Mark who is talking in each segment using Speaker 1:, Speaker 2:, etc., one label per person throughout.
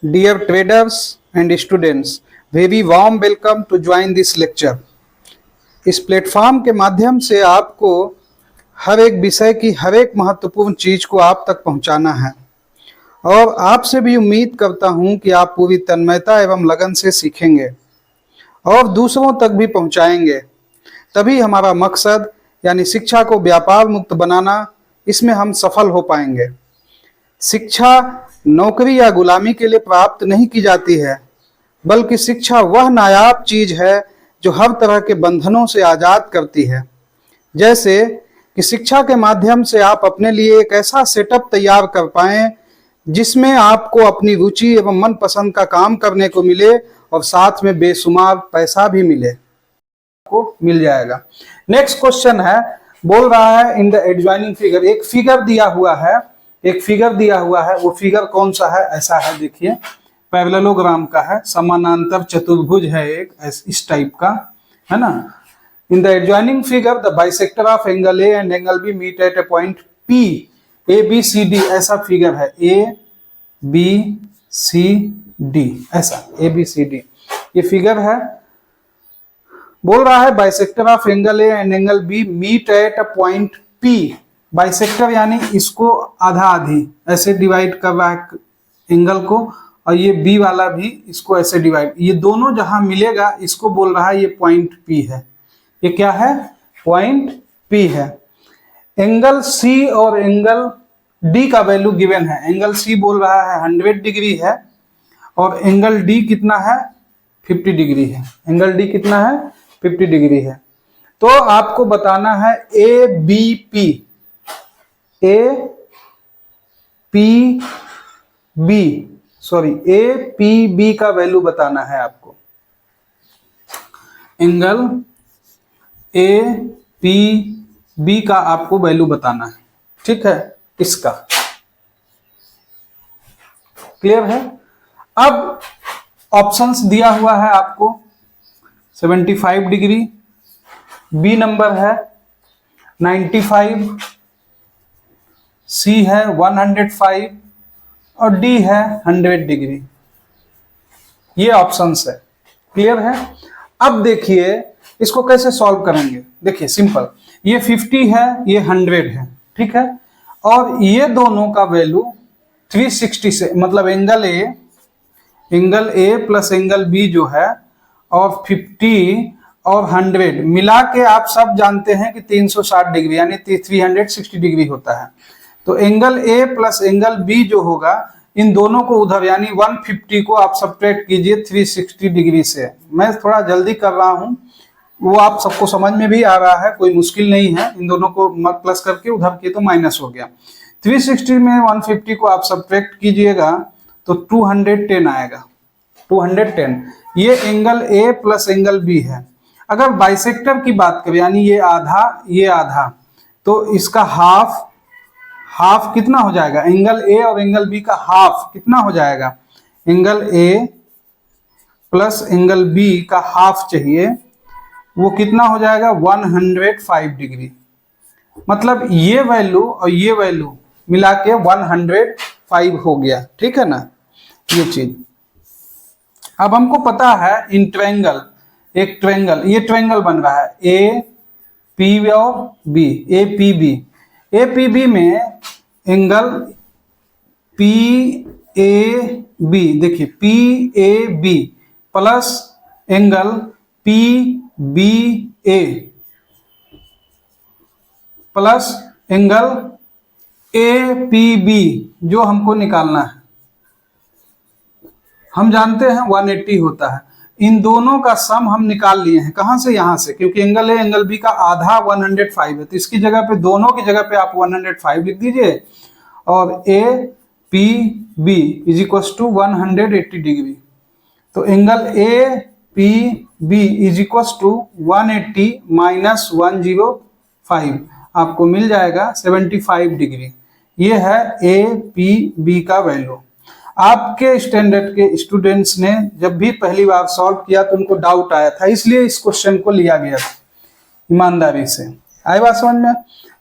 Speaker 1: Dear traders and students, very warm welcome to join this lecture. इस platform के माध्यम से आपको हर एक विषय की हर एक महत्वपूर्ण चीज को आप तक पहुंचाना है और आपसे भी उम्मीद करता हूं कि आप पूरी तन्मयता एवं लगन से सीखेंगे और दूसरों तक भी पहुंचाएंगे। तभी हमारा मकसद यानी शिक्षा को व्यापार मुक्त बनाना, इसमें हम सफल हो पाएंगे। शिक्षा नौकरी या गुलामी के लिए प्राप्त नहीं की जाती है, बल्कि शिक्षा वह नायाब चीज है जो हर तरह के बंधनों से आजाद करती है। जैसे कि शिक्षा के माध्यम से आप अपने लिए एक ऐसा सेटअप तैयार कर पाएं जिसमें आपको अपनी रुचि एवं मनपसंद का काम करने को मिले और साथ में बेशुमार पैसा भी मिल जाएगा। नेक्स्ट क्वेश्चन है, बोल रहा है इन द एडजॉइनिंग फिगर, एक फिगर दिया हुआ है, वो फिगर कौन सा है? ऐसा है, देखिए पैरेललोग्राम का है, समानांतर चतुर्भुज है एक इस टाइप का, है ना। In the adjoining figure the bisector of angle A and angle B meet at a point P, A B C D, ऐसा फिगर है, ए बी सी डी, ऐसा ए बी सी डी ये figure है। बोल रहा है bisector of angle A and angle B meet at a point P. Bisector यानी इसको आधा आधी ऐसे डिवाइड कर रहा है एंगल को, और ये बी वाला भी इसको ऐसे डिवाइड, ये दोनों जहां मिलेगा इसको बोल रहा है ये पॉइंट पी है। ये क्या है? पॉइंट पी है। एंगल सी और एंगल डी का वैल्यू गिवन है। एंगल सी बोल रहा है 100 डिग्री है और एंगल डी कितना है? 50 डिग्री है। एंगल डी कितना है? 50 डिग्री है। तो आपको बताना है A B P, A P B का वैल्यू बताना है आपको। एंगल ए पी बी का आपको वैल्यू बताना है, ठीक है, इसका क्लियर है। अब ऑप्शंस दिया हुआ है आपको, 75 डिग्री, बी नंबर है 95, सी है 105 और डी है 100 डिग्री। ये ऑप्शंस है, क्लियर है। अब देखिए इसको कैसे सॉल्व करेंगे। देखिए सिंपल, ये 50 है, ये 100 है, ठीक है, और ये दोनों का वैल्यू 360 से, मतलब angle A plus angle B जो है और 50 और 100 मिला के आप सब जानते हैं कि 360 डिग्री यानी 360 डिग्री होता है। तो angle A plus angle B जो होगा, इन दोनों को उधर यानी 150 को आप सब्ट्रैक्ट कीजिए 360 डिग्री से। मैं थोड़ा जल्दी कर रहा हूं, वो आप सबको समझ में भी आ रहा है, कोई मुश्किल नहीं है। इन दोनों को प्लस करके उधर किए तो माइनस हो गया। 360 में 150 को आप सब्ट्रैक्ट कीजिएगा तो 210 आएगा, 210। ये angle A plus angle B है। अगर बाइसेक्टर की बात करें यानी ये आधा, तो इसका हाफ कितना हो जाएगा? एंगल ए और एंगल बी का हाफ कितना हो जाएगा? Angle A plus angle B का हाफ चाहिए, वो कितना हो जाएगा? 105 डिग्री। मतलब ये वैल्यू और ये वैल्यू मिला के 105 हो गया, ठीक है ना, ये चीज। अब हमको पता है इन ट्रायंगल, एक ट्रायंगल, ये ट्रायंगल बन रहा है ए पी और बी, ए पी बी में एंगल पी ए बी, देखिए P A B plus angle P B A plus angle A P B जो हमको निकालना है। हम जानते हैं 180 होता है। इन दोनों का सम हम निकाल लिए हैं, कहां से? यहां से, क्योंकि एंगल ए एंगल बी का आधा 105 है, तो इसकी जगह पे, दोनों की जगह पे आप 105 लिख दीजिए और A P B is equal to 180 degree. तो angle A P B is equal to 180 minus 105 आपको मिल जाएगा 75 डिग्री। ये है ए पी बी का वैल्यू। आपके स्टैंडर्ड के स्टूडेंट्स ने जब भी पहली बार सॉल्व किया तो उनको डाउट आया था, इसलिए इस क्वेश्चन को लिया गया था ईमानदारी से। आई बात समझ में?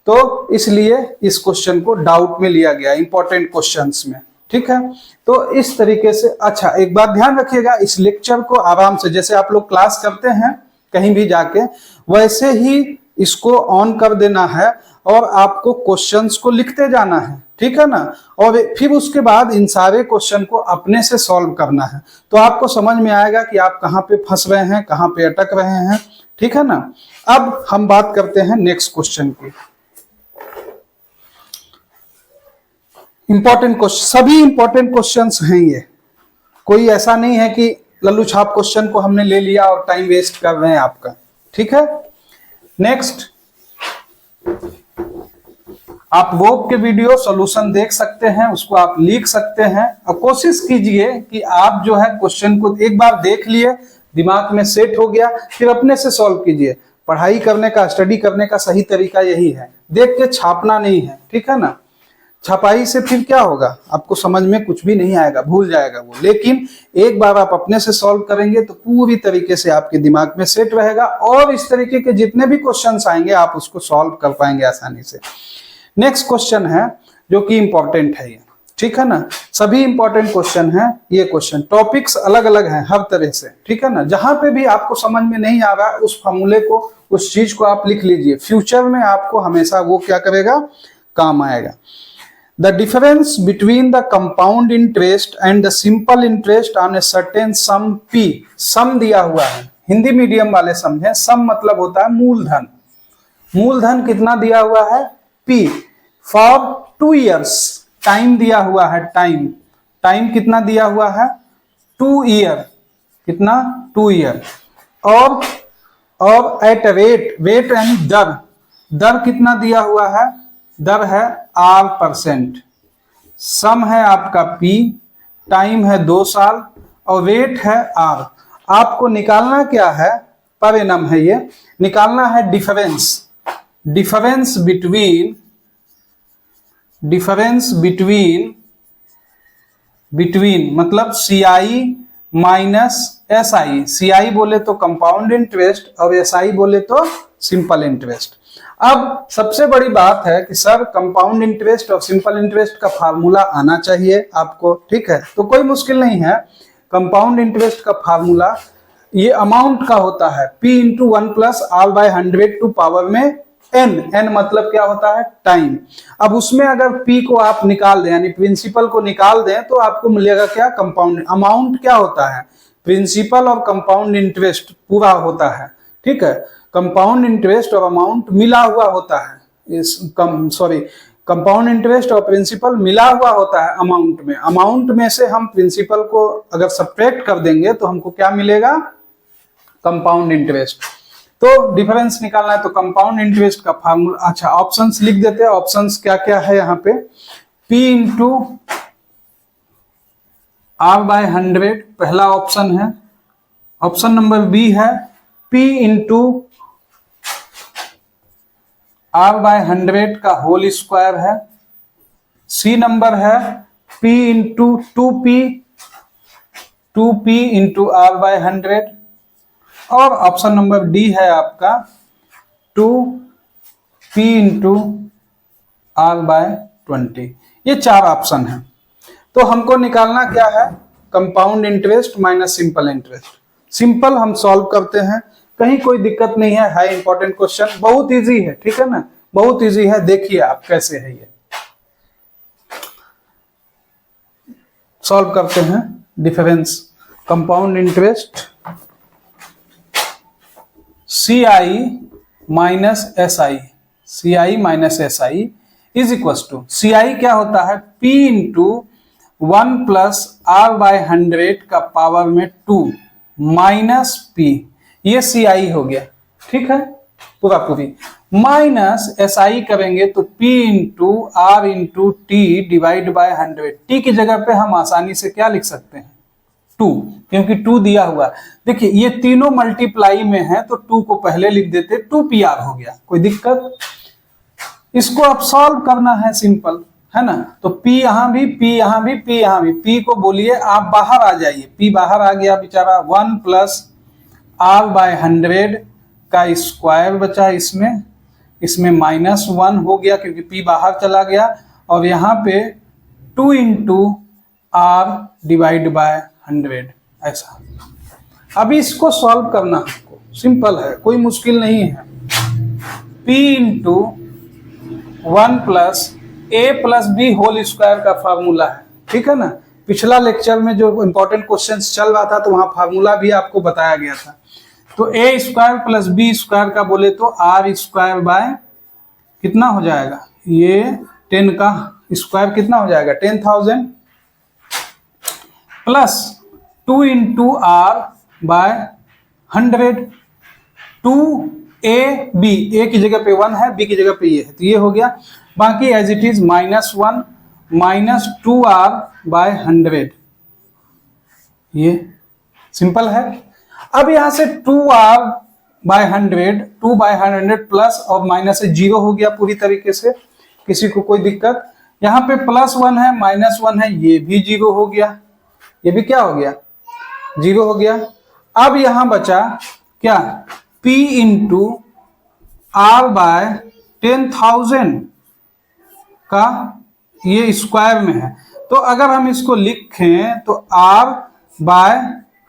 Speaker 1: तो इसलिए इस क्वेश्चन को डाउट में लिया गया, इंपॉर्टेंट क्वेश्चंस में। ठीक है। तो इस तरीके से, अच्छा एक बात ध्यान रखिएगा, इस लेक्चर को आराम से जैसे आप लोग क्लास करते हैं कहीं भी जाके, वैसे ही इसको ऑन कर देना है और आपको क्वेश्चंस को लिखते जाना है, ठीक है ना। और फिर उसके बाद इन सारे क्वेश्चन को अपने से सॉल्व करना है, तो आपको समझ में आएगा कि आप कहाँ पे फंस रहे हैं, कहाँ पे अटक रहे हैं, ठीक है ना। अब हम बात करते हैं नेक्स्ट क्वेश्चन की। इंपॉर्टेंट क्वेश्चन, सभी इंपॉर्टेंट क्वेश्चंस हैं ये, कोई ऐसा नहीं है कि लल्लू छाप क्वेश्चन को हमने ले लिया और टाइम वेस्ट कर रहे हैं आपका, ठीक है। नेक्स्ट, आप वर्ब के वीडियो सॉल्यूशन देख सकते हैं, उसको आप लिख सकते हैं, और कोशिश कीजिए कि आप जो है क्वेश्चन को एक बार देख लिए, दिमाग में सेट हो गया, फिर अपने से सॉल्व कीजिए। पढ़ाई करने का, स्टडी करने का सही तरीका यही है, देख के छापना नहीं है, ठीक है ना। छपाई से फिर क्या होगा, आपको समझ में कुछ भी नहीं आएगा, भूल जाएगा वो। लेकिन एक बार आप अपने से सॉल्व करेंगे तो पूरी तरीके से आपके दिमाग में सेट रहेगा, और इस तरीके के जितने भी क्वेश्चंस आएंगे आप उसको सॉल्व कर पाएंगे आसानी से। नेक्स्ट क्वेश्चन है जो कि इंपॉर्टेंट है ये, ठीक है ना। सभी इंपॉर्टेंट क्वेश्चन है ये क्वेश्चन, टॉपिक्स अलग अलग हैं हर तरह से, ठीक है ना। जहां पे भी आपको समझ में नहीं आ रहा उस फॉर्मूले को, उस चीज को आप लिख लीजिए, फ्यूचर में आपको हमेशा वो क्या करेगा, काम आएगा। The difference between the compound interest and the simple interest on a certain sum P, sum दिया हुआ है, हिंदी मीडियम वाले समझें, sum मतलब होता है मूलधन। मूलधन कितना दिया हुआ है, P, for 2 years, टाइम दिया हुआ है, टाइम कितना दिया हुआ है, 2 ईयर, कितना, 2 ईयर। और एट रेट यानी दर कितना दिया हुआ है, दर है R%, सम है आपका P, टाइम है 2 साल और रेट है R। आपको निकालना क्या है, पर एनम है ये, निकालना है डिफरेंस बिटवीन मतलब CI माइनस SI। CI बोले तो कंपाउंड इंटरेस्ट और SI बोले तो सिंपल इंटरेस्ट। अब सबसे बड़ी बात है कि सर कंपाउंड इंटरेस्ट और सिंपल इंटरेस्ट का फार्मूला आना चाहिए आपको, ठीक है। तो कोई मुश्किल नहीं है, कंपाउंड इंटरेस्ट का फार्मूला ये अमाउंट का होता है P into 1 plus R/100 to power में n मतलब क्या होता है, टाइम। अब उसमें अगर P को आप निकाल दें, यानी प्रिंसिपल को निकाल दें, तो आपको मिलेगा क्या, कंपाउंड। अमाउंट क्या होता है, प्रिंसिपल और कंपाउंड इंटरेस्ट पूरा होता है, ठीक है। कंपाउंड इंटरेस्ट और अमाउंट मिला हुआ होता है, कंपाउंड इंटरेस्ट और प्रिंसिपल मिला हुआ होता है अमाउंट में। अमाउंट में से हम प्रिंसिपल को अगर सब्ट्रैक्ट कर देंगे तो हमको क्या मिलेगा, कंपाउंड इंटरेस्ट। तो डिफरेंस निकालना है तो कंपाउंड इंटरेस्ट का फार्मूला, अच्छा ऑप्शंस लिख देते हैं। ऑप्शंस क्या क्या है यहाँ पे, P इंटू R/100 पहला ऑप्शन है। ऑप्शन नंबर बी है P इंटू R/100 का होल स्क्वायर है। सी नंबर है P into 2P into R/100, और ऑप्शन नंबर डी है आपका 2P इंटू R/20। ये 4 ऑप्शन है। तो हमको निकालना क्या है, compound interest minus simple interest. Simple हम सॉल्व करते हैं, कहीं कोई दिक्कत नहीं है, हाई इंपॉर्टेंट क्वेश्चन, बहुत इजी है, ठीक है ना, बहुत इजी है। देखिए आप कैसे है ये, सॉल्व करते हैं। Difference compound interest CI minus SI is equal to, CI क्या होता है, P इंटू 1 प्लस R/100 का पावर में 2 माइनस P, ये CI हो गया, ठीक है, पूरी माइनस SI करेंगे तो P into R into T divide by 100। T की जगह पे हम आसानी से क्या लिख सकते हैं, 2, क्योंकि 2 दिया हुआ है। देखिए ये तीनों मल्टीप्लाई में है तो 2 को पहले लिख देते, 2PR हो गया, कोई दिक्कत। इसको अब सॉल्व करना है, सिंपल है ना। तो P यहां भी, P यहां भी, P यहां भी, P को बोलिए आप बाहर आ जाइए, P बाहर आ गया बेचारा, 1 प्लस R/100 का स्क्वायर बचा, इसमें -1 हो गया क्योंकि P बाहर चला गया, और यहाँ पे 2 इंटू r डिवाइड बाय 100 ऐसा। अभी इसको सॉल्व करना हमको, सिंपल है, कोई मुश्किल नहीं है। p into 1 plus a plus B whole square का फार्मूला है, ठीक है ना। पिछला लेक्चर में जो इंपॉर्टेंट क्वेश्चंस चल रहा था तो वहां फार्मूला भी आपको बताया गया था। तो a square plus B square का बोले तो r स्क्वायर बाय कितना हो जाएगा, ये 10 का स्क्वायर कितना हो जाएगा 10,000 plus 2 into R by 100, 2ab, a की जगह पे 1 है, b की जगह पे ये है, तो ये हो गया। बाकी as it is -1 minus 2r by 100, ये सिंपल है। अब यहां से 2r बाय 100, 2 बाय 100 प्लस और माइनस से 0 हो गया पूरी तरीके से, किसी को कोई दिक्कत। यहाँ पे +1 है -1 है, ये भी 0 हो गया, ये भी क्या हो गया 0 हो गया। अब यहां बचा क्या, p इंटू आर बाय 10,000 का ये स्क्वायर में है, तो अगर हम इसको लिखें तो r बाय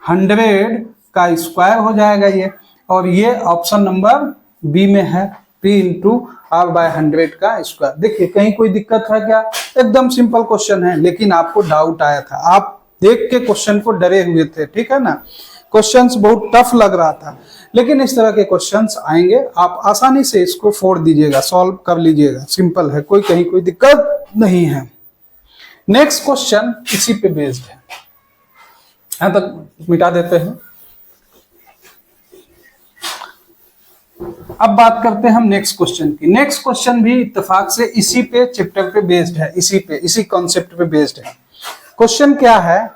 Speaker 1: 100 का स्क्वायर हो जाएगा ये, और ये ऑप्शन नंबर बी में है, p इंटू आर बाय 100 का स्क्वायर। देखिए कहीं कोई दिक्कत है क्या, एकदम सिंपल क्वेश्चन है, लेकिन आपको डाउट आया था, आप देख के क्वेश्चन को डरे हुए थे, ठीक है ना। क्वेश्चंस बहुत टफ लग रहा था, लेकिन इस तरह के क्वेश्चंस आएंगे, आप आसानी से इसको फोड़ दीजिएगा, सॉल्व कर लीजिएगा, सिंपल है, कोई कहीं कोई दिक्कत नहीं है। नेक्स्ट क्वेश्चन इसी पे बेस्ड है, यहां तक मिटा देते हैं। अब बात करते हैं हम नेक्स्ट क्वेश्चन की। नेक्स्ट क्वेश्चन भी इत्तेफाक से इसी पे चैप्टर पे बेस्ड है, इसी कॉन्सेप्ट पे बेस्ड है। क्वेश्चन क्या है,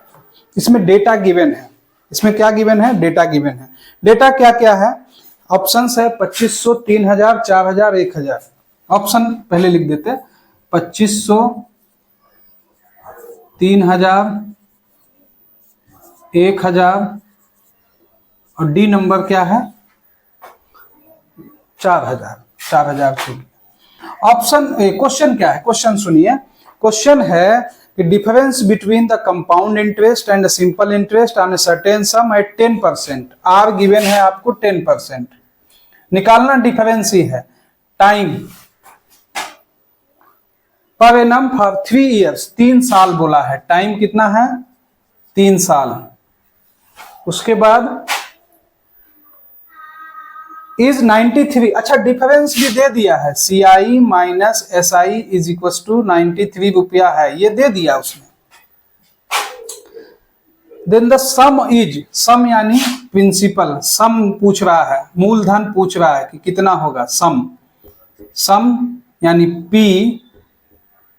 Speaker 1: इसमें डेटा गिवन है, इसमें क्या गिवन है, डेटा गिवन है। डेटा क्या क्या है, ऑप्शंस है 2500, 3000, 4000, 1000। ऑप्शन पहले लिख देते हैं, 2500, 3000, 1000 और डी नंबर क्या है 4000। ऑप्शन क्वेश्चन क्या है, क्वेश्चन सुनिए। क्वेश्चन है कि difference between the compound interest and simple interest on a certain sum at 10%, are given है आपको 10%, निकालना डिफरेंस ही है। Time per annum for 3 years, 3 साल बोला है, टाइम कितना है 3 साल। उसके बाद इज 93, अच्छा डिफरेंस भी दे दिया है, CI minus SI is equal to 93 रुपया है, ये दे दिया उसने। Then the sum is, sum यानी प्रिंसिपल, सम पूछ रहा है, मूलधन पूछ रहा है कि कितना होगा, सम यानी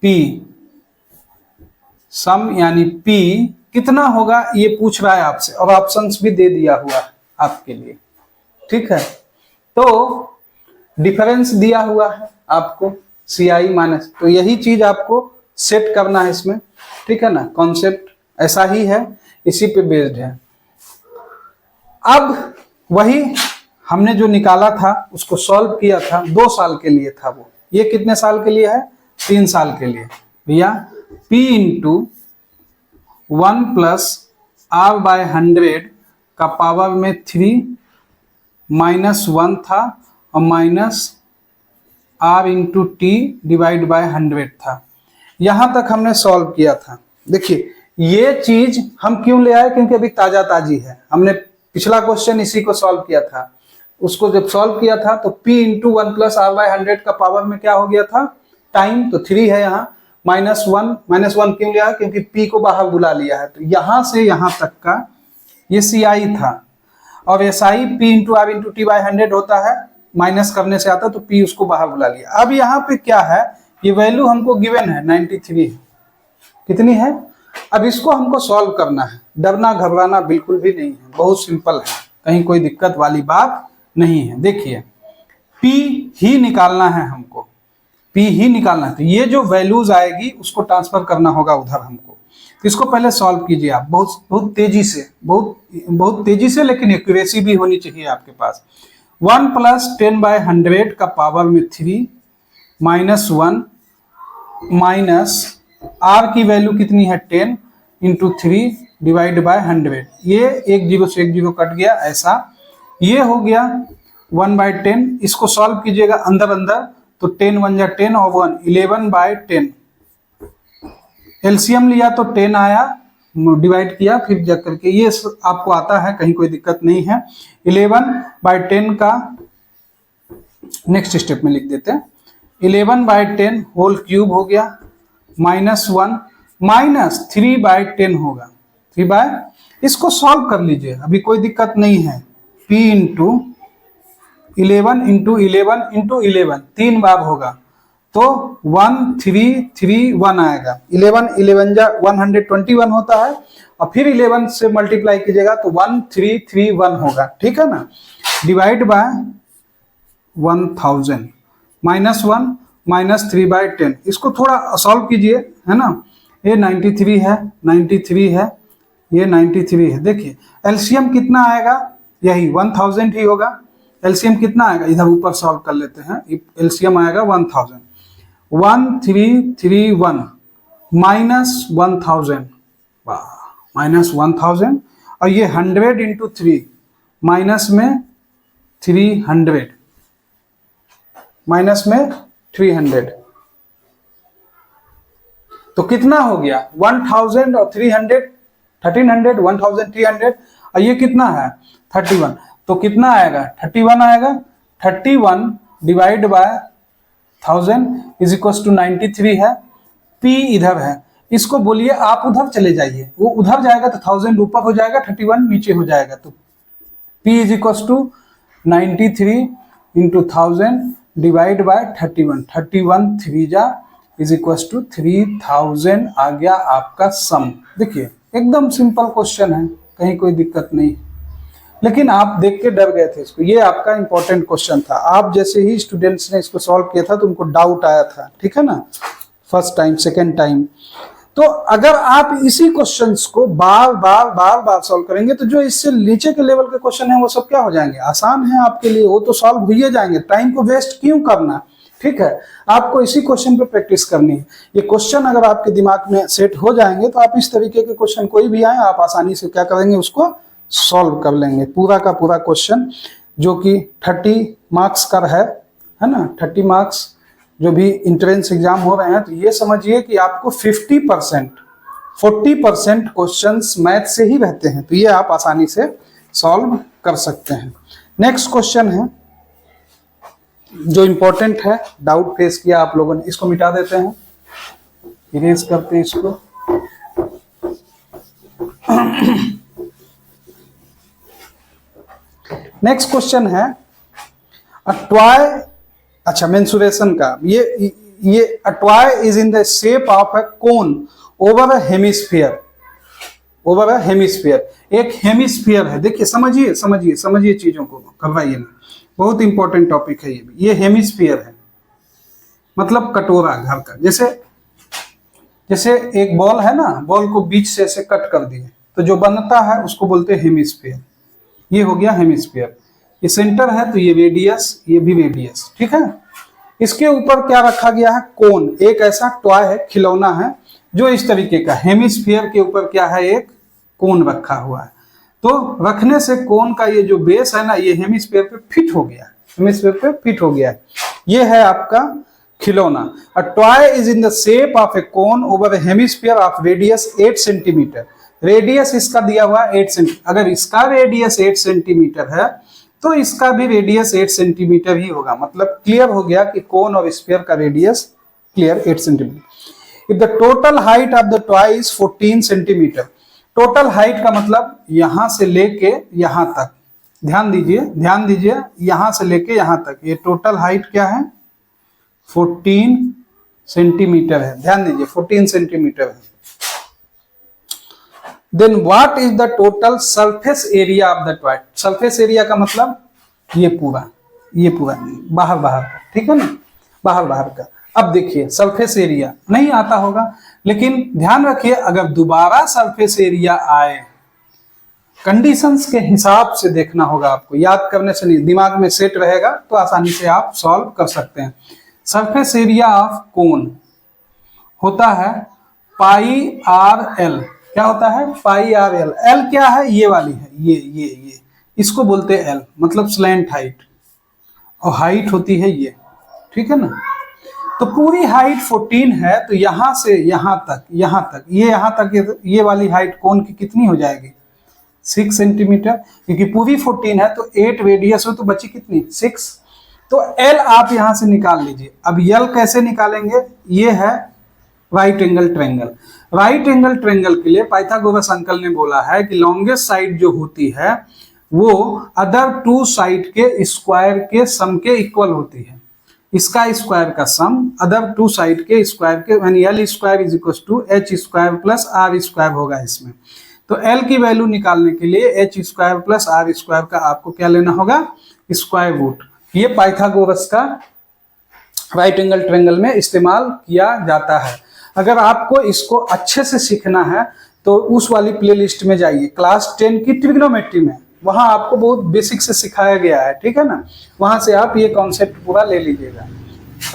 Speaker 1: P, सम यानी P कितना होगा ये पूछ रहा है आपसे, और ऑप्शंस भी दे दिया हुआ है आपके लिए, ठीक है। तो डिफरेंस दिया हुआ है आपको CI माइनस, तो यही चीज आपको सेट करना है इसमें, ठीक है ना। कॉन्सेप्ट ऐसा ही है, इसी पे बेस्ड है। अब वही हमने जो निकाला था उसको सॉल्व किया था, 2 साल के लिए था वो, ये कितने साल के लिए है 3 साल के लिए। भैया P into 1 plus R by 100 का पावर में 3 -1 था और minus r into T divide by 100 था। यहां तक हमने सॉल्व किया था। देखिए ये चीज हम क्यों ले आए, क्योंकि अभी ताजा ताजी है, हमने पिछला क्वेश्चन इसी को सॉल्व किया था। उसको जब सॉल्व किया था तो p into 1 plus R by 100 का पावर में क्या हो गया था, टाइम, तो 3 है यहाँ, -1 क्यों लिया, क्योंकि p को बाहर बुला लिया है, तो यहां से यहां तक का ये CI था, और SI P into R into T by 100 होता है, माइनस करने से आता, तो P उसको बाहर बुला लिया। अब यहाँ पे क्या है, ये वैल्यू हमको गिवन है 93, कितनी है। अब इसको हमको सॉल्व करना है, डरना घबराना बिल्कुल भी नहीं है, बहुत सिंपल है, कहीं कोई दिक्कत वाली बात नहीं है। देखिए P ही निकालना है हमको, P ही निकालना है, तो ये जो वैल्यूज आएगी उसको ट्रांसफर करना होगा उधर हमको। तो इसको पहले सॉल्व कीजिए आप, बहुत तेजी से, बहुत तेजी से, लेकिन एक्यूरेसी भी होनी चाहिए आपके पास। 1 प्लस 10/100 का पावर में 3 -1 माइनस r की वैल्यू कितनी है 10, इंटू 3 डिवाइड बाय 100। ये एक जीरो से एक जीरो कट गया ऐसा। ये हो गया 1/10। इसको सॉल्व कीजिएगा अंदर अंदर तो 10 1 जा 10 और 1 11/10। एलसीएम लिया तो 10 आया, डिवाइड किया फिर जा करके, ये आपको आता है, कहीं कोई दिक्कत नहीं है। 11/10 का नेक्स्ट स्टेप में लिख देते हैं। 11/10 होल क्यूब हो गया, -1 -3/10 होगा। 3 इसको सॉल्व कर लीजिए, अभी कोई दिक्कत नहीं है। p इंटू 11 इंटू 11 इंटू 11 3 बार होगा तो 1331 आएगा। 11 11 जा 121 होता है और फिर 11 से मल्टीप्लाई कीजिएगा तो 1331 होगा, ठीक है ना। Divide by 1000 -1 -3/10। इसको थोड़ा सॉल्व कीजिए, है ना। ये 93 है, 93 है, ये 93 है। देखिए एलसीएम कितना आएगा, यही 1000 ही होगा। एलसीएम कितना आएगा, इधर ऊपर सॉल्व कर लेते हैं। एलसीएम आएगा 1000। 1331 -1000, -1000 और ये 100 इंटू 3 माइनस में 300, माइनस में 300 तो कितना हो गया 1000 और 300 1300 1300 और ये कितना है 31, तो कितना आएगा 31 आएगा। 31 divide by 1000 is equal to 93 है। P इधर है, इसको बोलिए आप उधर चले जाइए, वो उधर जाएगा तो 1000 ऊपर हो जाएगा, 31 नीचे हो जाएगा। तो P is equal to 93 into 1000 divide by 31, 31 3 जा इज इक्वल टू 3000 आ गया आपका सम। देखिए एकदम सिंपल क्वेश्चन है, कहीं कोई दिक्कत नहीं, लेकिन आप देख के डर गए थे इसको। ये आपका इंपॉर्टेंट क्वेश्चन था, आप जैसे ही स्टूडेंट्स ने इसको सॉल्व किया था तो उनको डाउट आया था, ठीक है ना, फर्स्ट टाइम सेकेंड टाइम। तो अगर आप इसी क्वेश्चंस को बार बार सॉल्व करेंगे तो जो इससे नीचे के लेवल के क्वेश्चन है वो सब क्या हो जाएंगे, आसान है आपके लिए, वो तो सॉल्व हो ही जाएंगे। टाइम को वेस्ट क्यों करना, ठीक है। आपको इसी क्वेश्चन पे प्रैक्टिस करनी है। ये क्वेश्चन अगर आपके दिमाग में सेट हो जाएंगे तो आप इस तरीके के क्वेश्चन कोई भी आए आप आसानी से क्या करेंगे, उसको सॉल्व कर लेंगे। पूरा का पूरा क्वेश्चन जो कि 30 मार्क्स का है ना, 30 मार्क्स जो भी इंट्रेंस एग्जाम हो रहे हैं, तो ये समझिए कि आपको 40% क्वेश्चंस मैथ से ही रहते हैं, तो ये आप आसानी से सॉल्व कर सकते हैं। नेक्स्ट क्वेश्चन है जो इंपॉर्टेंट है, डाउट फेस किया आप लोगों ने, इसको मिटा देते हैं, इरेज करते हैं इसको। नेक्स्ट क्वेश्चन है अ टॉय, अच्छा मेंसुरेशन का, ये a toy is in the shape of a cone over a hemisphere, over a hemisphere, एक हेमिस्फीयर है। देखिए समझिए समझिए समझिए, चीजों को करवाइए ना, बहुत इंपॉर्टेंट टॉपिक है ये भी। ये हेमिस्फीयर है मतलब कटोरा घर का, जैसे एक बॉल है ना, बॉल को बीच से ऐसे कट कर दिए तो जो बनता है उसको बोलते हैं हेमिस्फीयर। ये हो गया हेमिस्फीयर, ये सेंटर है तो ये रेडियस, ये भी रेडियस, ठीक है। इसके ऊपर क्या रखा गया है, कोन, एक ऐसा टॉय है, खिलौना है जो इस तरीके का, हेमिस्फीयर के ऊपर क्या है, एक कोन रखा हुआ है। तो रखने से कोन का ये जो बेस है ना, ये हेमिस्फीयर पे फिट हो गया, हेमिस्फीयर पे फिट हो गया है। ये है आपका खिलौना। A toy is in the shape of A cone over A hemisphere of radius 8 centimetre. Radius इसका दिया हुआ 8 सेंटीमीटर, अगर इसका रेडियस 8 सेंटीमीटर है तो इसका भी रेडियस 8 सेंटीमीटर ही होगा। मतलब क्लियर हो गया कि कोन और स्फीयर का radius clear 8 centimetre. If the total height of the toy is 14 centimetre, total height का मतलब यहां से लेके यहां तक, ध्यान दीजिए यहां से लेके यहां तक, ये टोटल हाइट क्या है 14 सेंटीमीटर है, ध्यान दीजिए 14 सेंटीमीटर है। Then what is the total surface area of the toy, surface area का मतलब ये पूरा बाहर का, ठीक है ना, बाहर का। अब देखिए सरफेस एरिया नहीं आता होगा, लेकिन ध्यान रखिए अगर दोबारा सरफेस एरिया आए, कंडीशंस के हिसाब से देखना होगा आपको, याद करने से नहीं, दिमाग में सेट रहेगा तो आसानी से आप सॉल्व कर सकते हैं। सरफेस एरिया ऑफ कोन होता है पाई आर एल, क्या होता है पाई आर एल। एल क्या है, ये वाली है, ये इसको बोलते हैं एल, मतलब स्लैंट हाइट, और हाइट होती है ये, ठीक है ना। तो पूरी हाइट 14 है, तो यहां से यहां तक यहां तक ये वाली हाइट कोन की कितनी हो जाएगी 6 सेंटीमीटर, क्योंकि पूरी 14 है तो 8 रेडियस हो तो बची कितनी 6। तो एल आप यहां से निकाल लीजिए। अब एल कैसे निकालेंगे, ये है right angle triangle. Right angle triangle के लिए पाइथागोरस अंकल ने बोला है कि लॉन्गेस्ट साइड जो होती है वो अदर टू साइड के स्क्वायर के सम के इक्वल होती है। इसका स्क्वायर का सम अदर टू साइड के स्क्वायर के, यानी L square is equal to H square plus R square होगा इसमें। तो एल की वैल्यू निकालने के लिए H square plus R square का आपको क्या लेना होगा स्क्वायर रूट। ये पाइथागोरस का राइट एंगल ट्रायंगल में इस्तेमाल किया जाता है। अगर आपको इसको अच्छे से सीखना है तो उस वाली प्लेलिस्ट में जाइए, क्लास 10 की ट्रिग्नोमेट्री में, वहां आपको बहुत बेसिक से सिखाया गया है, ठीक है ना। वहां से आप ये कॉन्सेप्ट पूरा ले लीजिएगा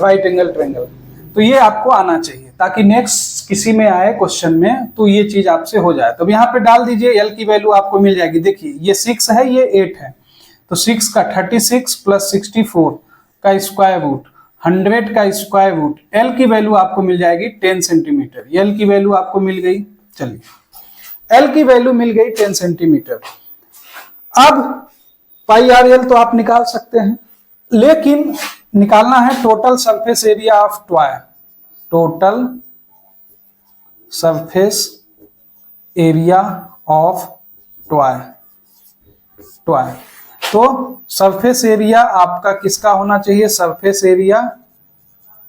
Speaker 1: राइट एंगल ट्रायंगल। तो ये आपको आना चाहिए ताकि नेक्स्ट किसी में आए क्वेश्चन में तो ये चीज आपसे हो जाए। तो यहाँ पे डाल दीजिए, एल की वैल्यू आपको मिल जाएगी। देखिए ये 6 है, ये 8 है, तो 6 का 36 प्लस 64 का स्क्वायर रूट, 100 का स्क्वायर रूट, एल की वैल्यू आपको मिल जाएगी 10 सेंटीमीटर। एल की वैल्यू आपको मिल गई, चलिए एल की वैल्यू मिल गई 10 सेंटीमीटर। अब पाई आर एल तो आप निकाल सकते हैं, लेकिन निकालना है total surface area of toy, total surface area of toy. तो सरफेस एरिया आपका किसका होना चाहिए, सरफेस एरिया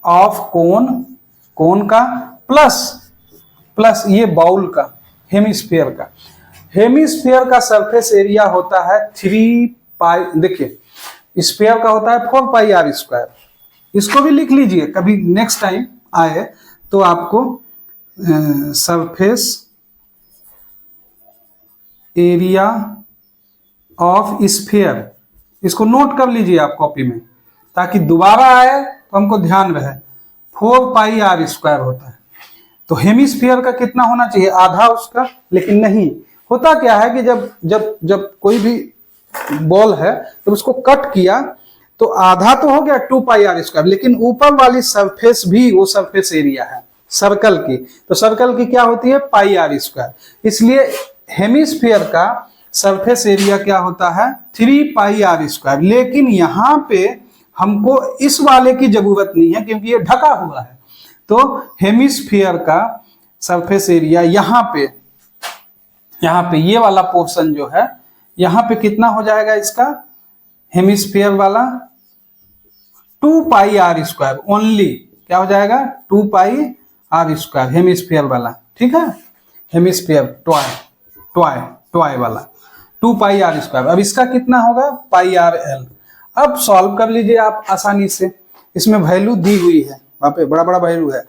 Speaker 1: ऑफ कोन का प्लस ये बाउल का, हेमिस्फीयर का। हेमिस्फीयर का सरफेस एरिया होता है 3 पाई, देखिए स्फीयर का होता है 4 पाई आर स्क्वायर। इसको भी लिख लीजिए, कभी नेक्स्ट टाइम आए तो आपको सरफेस एरिया ऑफ स्फीयर, इसको नोट कर लीजिए आप कॉपी में, ताकि दोबारा आए तो हमको ध्यान रहे। 4 पाई आर स्क्वायर होता है। तो हेमिस्फीयर का कितना होना चाहिए, आधा उसका, लेकिन नहीं होता क्या है कि जब कोई भी बॉल है तो उसको कट किया तो आधा तो हो गया 2 पाई आर स्क्वायर, लेकिन ऊपर वाली सरफेस भी वो सरफेस एरिया है सर्कल की। तो सर्कल की क्या होती है पाई आर स्क्वायर। इसलिए हेमिस्फीयर का सरफेस एरिया क्या होता है 3 पाई आर स्क्वायर। लेकिन यहां पे हमको इस वाले की जरूरत नहीं है क्योंकि ये ढका हुआ है। तो हेमिस्फीयर का सरफेस एरिया यहाँ पे ये वाला पोर्शन जो है यहाँ पे कितना हो जाएगा इसका, हेमिस्फीयर वाला 2 पाई आर स्क्वायर ओनली, क्या हो जाएगा 2 पाई आर स्क्वायर हेमिस्फीयर वाला, ठीक है। हेमिस्फीयर टॉय वाला 2 पाई आर स्क्वायर। अब इसका कितना होगा पाई आर एल। अब सॉल्व कर लीजिए आप आसानी से, इसमें वैल्यू दी हुई है, वहां पे बड़ा वैल्यू है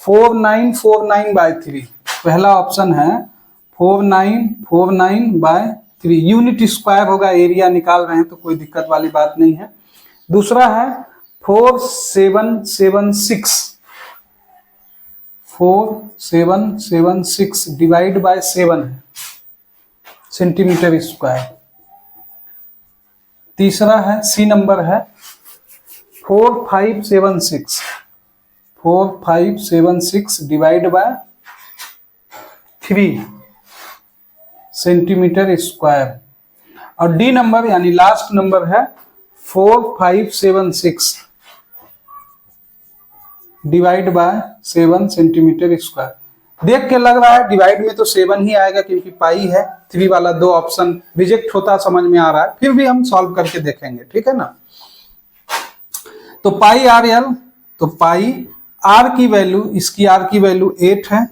Speaker 1: 4949/3। पहला ऑप्शन है 4949/3, यूनिट स्क्वायर होगा, एरिया निकाल रहे हैं तो कोई दिक्कत वाली बात नहीं है। दूसरा है 4776 डिवाइड बाय 7 है सेंटीमीटर स्क्वायर। तीसरा है सी नंबर है 4576 डिवाइड बाय 3 सेंटीमीटर स्क्वायर। और डी नंबर यानी लास्ट नंबर है 4576 डिवाइड बाय 7 सेंटीमीटर स्क्वायर। देख के लग रहा है डिवाइड में तो 7 ही आएगा क्योंकि पाई है, 3 वाला 2 ऑप्शन रिजेक्ट होता समझ में आ रहा है, फिर भी हम सॉल्व करके देखेंगे, ठीक है ना। तो पाई आर एल, तो पाई आर की वैल्यू, इसकी आर की वैल्यू 8 है,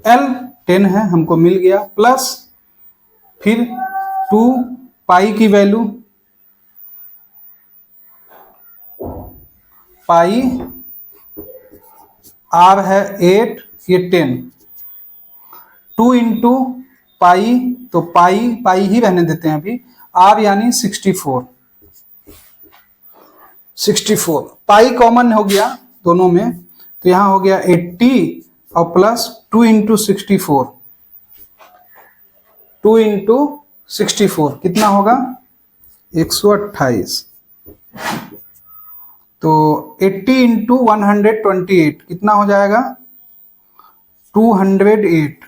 Speaker 1: एल 10 है, हमको मिल गया, प्लस फिर 2 पाई की वैल्यू, पाई आर है 8, ये 10, 2 इंटू पाई, तो पाई ही रहने देते हैं अभी, आर यानी 64 पाई कॉमन हो गया दोनों में, तो यहां हो गया 80 और प्लस 2 इंटू 64 2 इंटू 64 कितना होगा 128। तो 80 इंटू 128 कितना हो जाएगा 208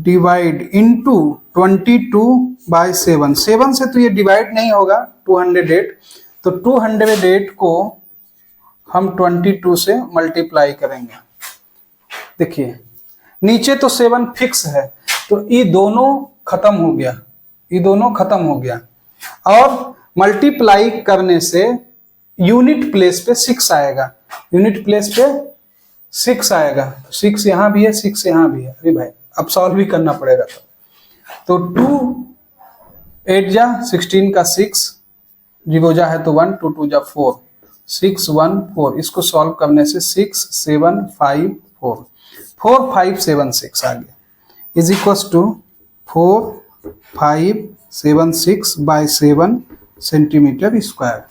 Speaker 1: डिवाइड इंटू 22/7। 7 से तो ये डिवाइड नहीं होगा 208, तो 208 को हम 22 से मल्टीप्लाई करेंगे। देखिए नीचे तो 7 फिक्स है, तो ये दोनों खत्म हो गया, ये दोनों खत्म हो गया, और मल्टीप्लाई करने से यूनिट प्लेस पे 6 आएगा, यूनिट प्लेस पे 6 आएगा। 6 यहाँ भी है, 6 यहाँ भी है। अरे भाई अब सॉल्व भी करना पड़ेगा। तो 2 8 जा 16 का 6 जीरो जा है तो 1, 2 2 जा 4, 6 1 4। इसको सॉल्व करने से 6 7 5 4 4 5 7 6 आ गया, is equal to 4 5 7 6/7 centimetre square.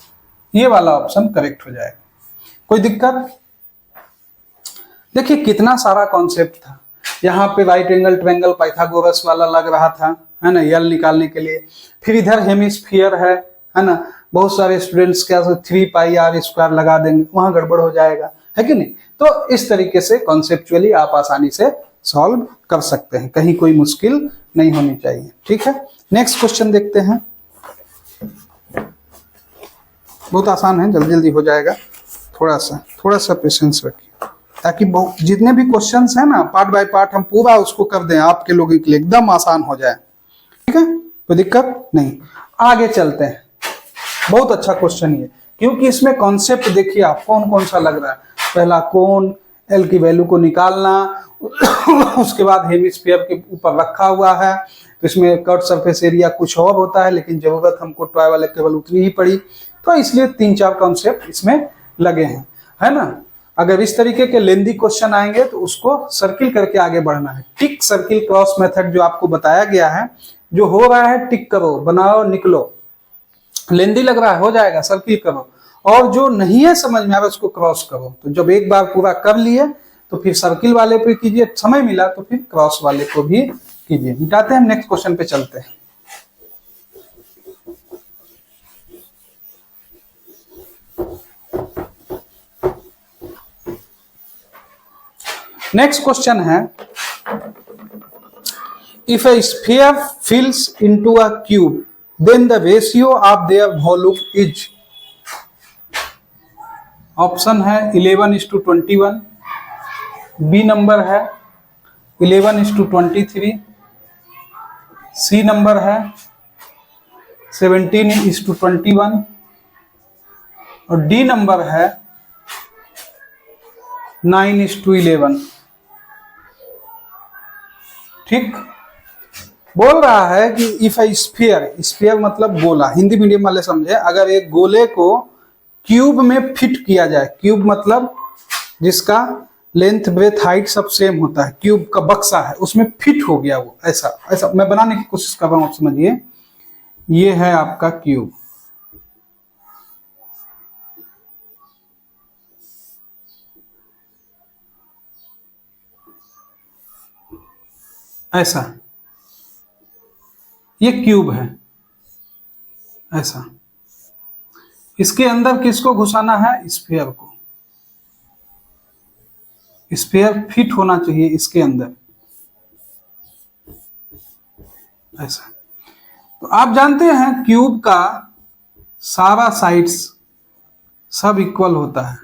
Speaker 1: ये वाला ऑप्शन करेक्ट हो जाएगा। कोई दिक्कत? देखिए कितना सारा कॉन्सेप्ट था। यहाँ पे राइट एंगल ट्रायंगल पाइथागोरस वाला लग रहा था, है ना, यल निकालने के लिए। फिर इधर हेमिस्फीयर है ना। बहुत सारे स्टूडेंट्स क्या 3πr² लगा देंगे, वहां गड़बड़ हो जाएगा, है कि नहीं। तो इस तरीके से कॉन्सेप्चुअली आप आसानी से सॉल्व कर सकते हैं, कहीं कोई मुश्किल नहीं होनी चाहिए। ठीक है, नेक्स्ट क्वेश्चन देखते हैं। बहुत आसान है, जल्दी जल्दी हो जाएगा। थोड़ा सा पेशेंस रखिए, ताकि जितने भी क्वेश्चंस हैं ना पार्ट बाय पार्ट हम पूरा उसको कर दें, आपके लोगों के लिए एकदम आसान हो जाए। ठीक है, कोई दिक्कत नहीं। आगे चलते हैं। बहुत अच्छा क्वेश्चन ये, क्योंकि इसमें कॉन्सेप्ट देखिए आप कौन कौन सा लग रहा है। पहला कोण, एल की वैल्यू को निकालना, उसके बाद हेमिस्फीयर के ऊपर रखा हुआ है, तो इसमें कट सरफेस एरिया कुछ और होता है, लेकिन जरूरत हमको टॉय वाले केवल उतनी ही पड़ी, तो इसलिए 3-4 कॉन्सेप्ट इसमें लगे हैं, है ना। अगर इस तरीके के लेंदी क्वेश्चन आएंगे तो उसको सर्किल करके आगे बढ़ना है। टिक सर्किल क्रॉस मेथड जो आपको बताया गया है, जो हो रहा है टिक करो, बनाओ, निकलो। लेंदी लग रहा है, हो जाएगा, सर्किल करो। और जो नहीं है समझ में आ रहा उसको क्रॉस करो। तो जब एक बार पूरा कर लिए तो फिर सर्किल वाले पे कीजिए, समय मिला तो फिर क्रॉस वाले को भी कीजिए। मिटाते हैं, नेक्स्ट क्वेश्चन पे चलते हैं। नेक्स्ट क्वेश्चन है, if a sphere fills into a cube then the ratio of their volume is। Option है 11:21, बी नंबर है 11:23, सी नंबर है 17:21 और डी नंबर है 9:11। ठीक, बोल रहा है कि इफ ए स्फीयर मतलब गोला, हिंदी मीडियम वाले समझे। अगर एक गोले को क्यूब में फिट किया जाए, क्यूब मतलब जिसका लेंथ ब्रेथ हाइट सब सेम होता है, क्यूब का बक्सा है, उसमें फिट हो गया वो, ऐसा मैं बनाने की कोशिश कर रहा हूं, आप समझिए। ये है आपका क्यूब, ऐसा, ये क्यूब है ऐसा। इसके अंदर किसको घुसाना है? स्फीयर को। स्फीयर फिट होना चाहिए इसके अंदर, ऐसा। तो आप जानते हैं क्यूब का सारा साइड्स सब इक्वल होता है,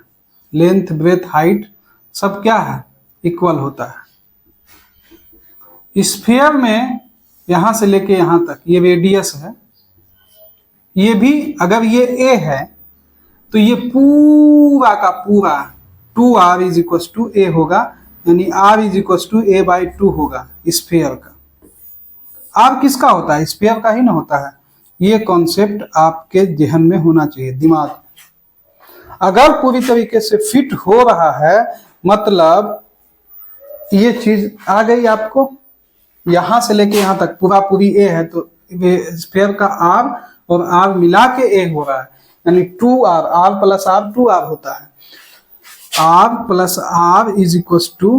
Speaker 1: लेंथ ब्रेथ हाइट सब क्या है? इक्वल होता है। स्फीयर में यहां से लेके यहां तक ये रेडियस है, ये भी अगर ये ए है तो ये पूरा का पूरा 2r इज इक्वल टू ए होगा, यानी r is equal to a/2 होगा स्फीयर का। r किसका होता है? स्फीयर का ही ना होता है। ये कॉन्सेप्ट आपके जहन में होना चाहिए, दिमाग में। अगर पूरी तरीके से फिट हो रहा है मतलब ये चीज आ गई आपको, यहां से लेके यहां तक पूरा पूरी ए है, तो स्फीयर का r और r मिला के ए हो रहा है, यानी 2r, r plus r 2r होता है। r plus r is equal to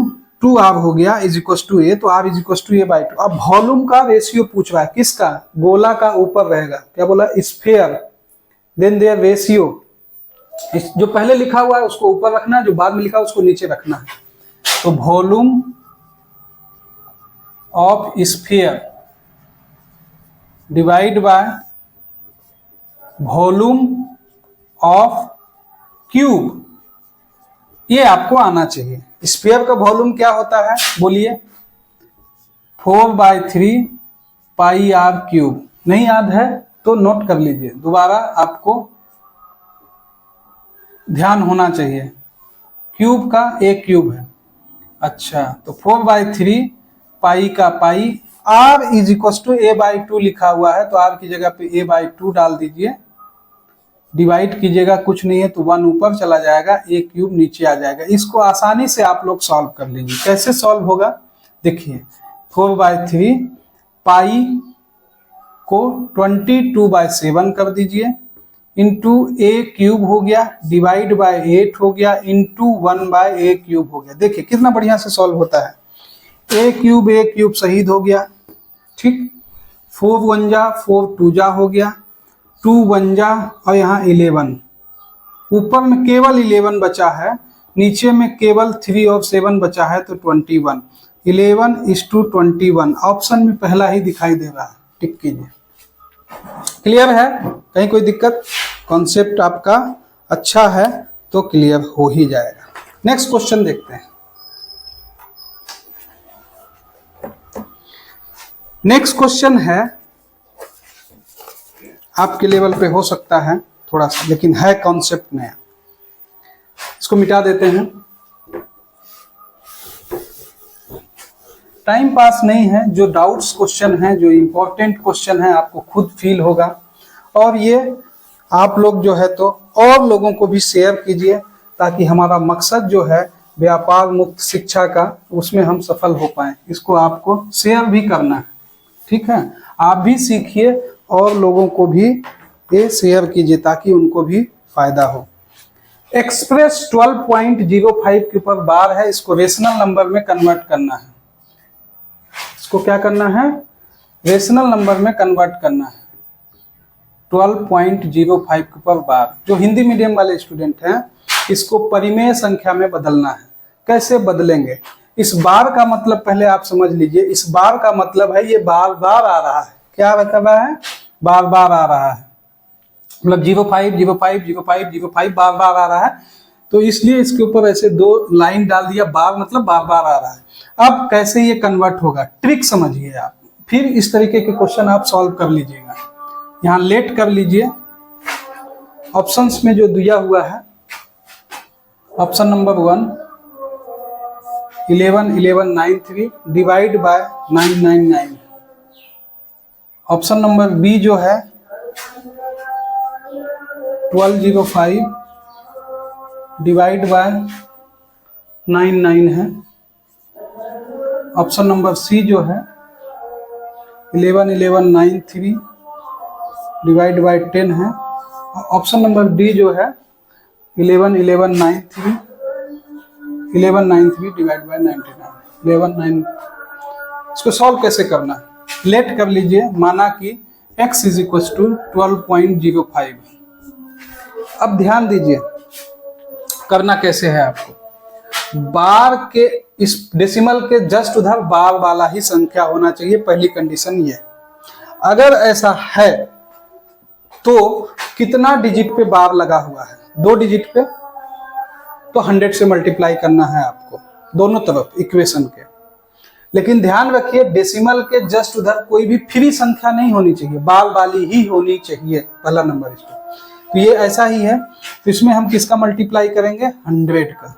Speaker 1: two R हो गया इज इक्वल टू ए, तो R is equal to A by two. अब वॉल्यूम का रेशियो पूछ रहा है, किसका? गोला का ऊपर रहेगा, क्या बोला? स्फीयर। देन देयर रेशियो, जो पहले लिखा हुआ है उसको ऊपर रखना है, जो बाद में लिखा है उसको नीचे रखना है। तो volume of sphere divide by volume of cube, ये आपको आना चाहिए। स्फीयर का वॉल्यूम क्या होता है बोलिए? 4/3 पाई आर क्यूब। नहीं याद है तो नोट कर लीजिए, दोबारा आपको ध्यान होना चाहिए। क्यूब का एक क्यूब है। अच्छा, तो 4/3 पाई का pi, r is equal to A by two लिखा हुआ है, तो आर की जगह पे ए बाई टू डाल दीजिए। डिवाइड कीजिएगा, कुछ नहीं है तो 1 ऊपर चला जाएगा, ए क्यूब नीचे आ जाएगा। इसको आसानी से आप लोग सॉल्व कर लीजिए। कैसे सॉल्व होगा देखिए, 4/3 पाई को 22/7 कर दीजिए, इंटू ए क्यूब हो गया, डिवाइड बाय 8 हो गया, इंटू 1/a क्यूब हो गया। देखिए कितना बढ़िया से सॉल्व होता है। ए क्यूब शहीद हो गया, ठीक। 4 1 जा 4 2 जा हो गया, 2 1 जा, और यहाँ 11, ऊपर में केवल 11 बचा है, नीचे में केवल 3 और 7 बचा है, तो 21। 11:21 ऑप्शन में पहला ही दिखाई दे रहा है, टिक कीजिए। क्लियर है? कहीं कोई दिक्कत? कॉन्सेप्ट आपका अच्छा है तो क्लियर हो ही जाएगा। नेक्स्ट क्वेश्चन देखते हैं। नेक्स्ट क्वेश्चन है, आपके लेवल पे हो सकता है थोड़ा सा, लेकिन है कॉन्सेप्ट नया। इसको मिटा देते हैं, टाइम पास नहीं है। जो डाउट्स क्वेश्चन है, जो इंपॉर्टेंट क्वेश्चन है, आपको खुद फील होगा, और ये आप लोग जो है तो और लोगों को भी शेयर कीजिए, ताकि हमारा मकसद जो है व्यापार मुक्त शिक्षा का, उसमें हम सफल हो पाए। इसको आपको शेयर भी करना है, ठीक है? आप भी सीखिए और लोगों को भी ये शेयर कीजिए, ताकि उनको भी फायदा हो। एक्सप्रेस 12.05 के ऊपर बार है, इसको रेशनल नंबर में कन्वर्ट करना है। इसको क्या करना है? रेशनल नंबर में कन्वर्ट करना है। 12.05 के ऊपर बार। जो हिंदी मीडियम वाले स्टूडेंट हैं, इसको परिमेय संख्या में बदलना है। कैसे बदलेंगे? इस बार का मतलब पहले आप समझ लीजिए। इस बार का मतलब है ये बार बार आ रहा है। क्या कर रहा है? बार बार आ रहा है, मतलब 05 05 05 05 बार बार आ रहा है, तो इसलिए इसके ऊपर ऐसे 2 लाइन डाल दिया। बार मतलब बार बार आ रहा है। अब कैसे ये कन्वर्ट होगा, ट्रिक समझिए आप, फिर इस तरीके के क्वेश्चन आप सॉल्व कर लीजिएगा। यहाँ लेट कर लीजिए, ऑप्शंस में जो दिया हुआ है, option number 1 1193 divide by 999। Option number B जो है 1205 डिवाइड बाय 99 है। ऑप्शन नंबर सी जो है 1193 डिवाइड बाय 10 है। ऑप्शन नंबर डी जो है 1193 डिवाइड बाय 99 11 इसको सॉल्व कैसे करना है? लेट कर लीजिए, माना कि x इज इक्वल टू 12.05। अब ध्यान दीजिए करना कैसे है आपको। बार के इस डेसिमल के जस्ट उधर बार वाला ही संख्या होना चाहिए, पहली कंडीशन ये। अगर ऐसा है तो कितना डिजिट पे बार लगा हुआ है? 2 डिजिट पे, तो 100 से मल्टीप्लाई करना है आपको दोनों तरफ इक्वेशन के। लेकिन ध्यान रखिए डेसिमल के जस्ट उधर कोई भी फ्री संख्या नहीं होनी चाहिए, बार वाली ही होनी चाहिए, पहला नंबर इसको। तो ये ऐसा ही है, तो इसमें हम किसका मल्टीप्लाई करेंगे? 100 का।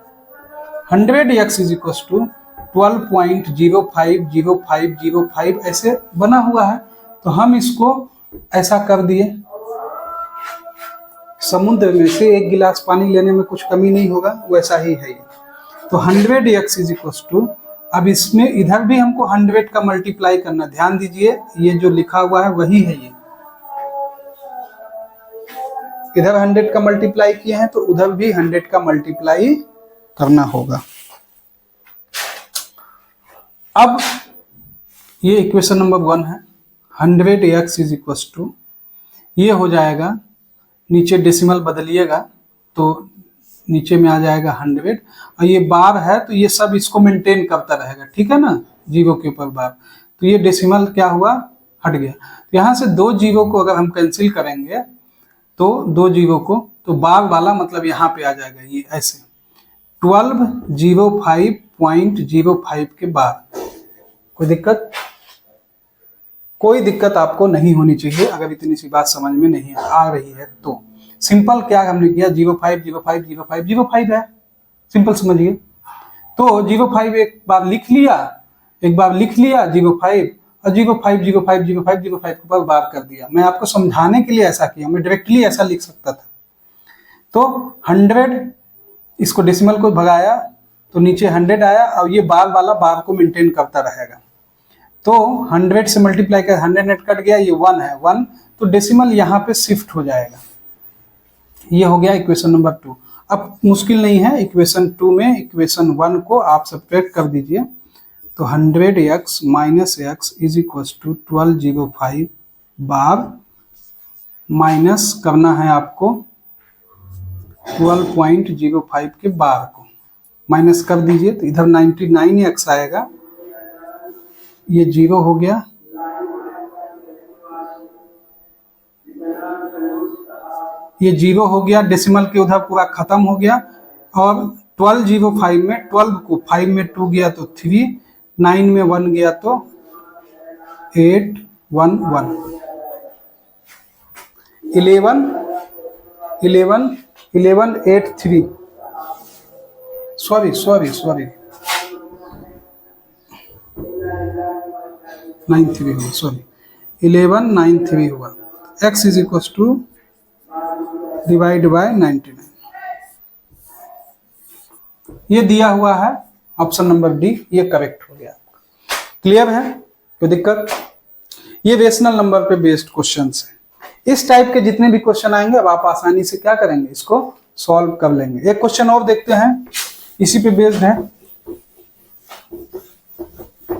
Speaker 1: 100x इज इक्वल टू 12.050505 ऐसे बना हुआ है, तो हम इसको ऐसा कर दिए। समुद्र में से 1 गिलास पानी लेने में कुछ कमी नहीं होगा, वैसा ही है ये। तो 100x इज इक्वल टू, अब इसमें इधर भी हमको 100 का मल्टीप्लाई करना। ध्यान दीजिए ये जो लिखा हुआ है वही है ये। इधर 100 का मल्टीप्लाई किए हैं तो उधर भी 100 का मल्टीप्लाई करना होगा। अब ये इक्वेशन नंबर 1 है, 100x इज इक्व टू, ये हो जाएगा, नीचे डेसिमल बदलिएगा तो नीचे में आ जाएगा 100, और ये बार है तो ये सब इसको मेंटेन करता रहेगा, ठीक है ना, जीरो के ऊपर बार। तो ये डेसिमल क्या हुआ, हट गया। तो यहाँ से 2 जीरो को अगर हम कैंसिल करेंगे तो 2 जीरो को, तो बार वाला मतलब यहाँ पे आ जाएगा, ये ऐसे 1205.05 के बाद। कोई दिक्कत? कोई दिक्कत आपको नहीं होनी चाहिए अगर इतनी सी बात समझ में नहीं आ रही है तो। सिंपल क्या हमने किया, 05050505 है, सिंपल समझिए। तो 05 एक बार लिख लिया 05 और 05050505 के ऊपर बार कर दिया। मैं आपको समझाने के लिए ऐसा किया, मैं डायरेक्टली ऐसा लिख सकता था। तो 100, इसको डेसिमल को भगाया तो नीचे 100 आया, और ये बार वाला बार को मेंटेन करता रहेगा। तो 100 से मल्टीप्लाई कर 100 नेट कट गया, ये 1 है 1, तो डेसिमल यहाँ पे शिफ्ट हो जाएगा। ये हो गया इक्वेशन नंबर 2। अब मुश्किल नहीं है, इक्वेशन 2 में इक्वेशन 1 को आप सब्ट्रैक्ट कर दीजिए। तो 100x minus x is equal to 1205 बार, माइनस करना है आपको 12.05 के बार को माइनस कर दीजिए, तो इधर 99x आएगा, ये 0 हो गया, ये 0 हो गया, डेसिमल के उधर पूरा खत्म हो गया। और 1205 में 12 को 5 में 2 गया तो 3, 9 में 1 गया तो 811, 1183, सॉरी 93 हुआ, सॉरी 1193 हुआ। x is equal to divide by 99, ये दिया हुआ है ऑप्शन नंबर डी, ये करेक्ट हो गया। क्लियर है? कोई दिक्कत? ये रेशनल नंबर पे बेस्ड क्वेश्चंस है। इस टाइप के जितने भी क्वेश्चन आएंगे अब आप आसानी से क्या करेंगे, इसको सॉल्व कर लेंगे। एक क्वेश्चन और देखते हैं, इसी पे बेस्ड है,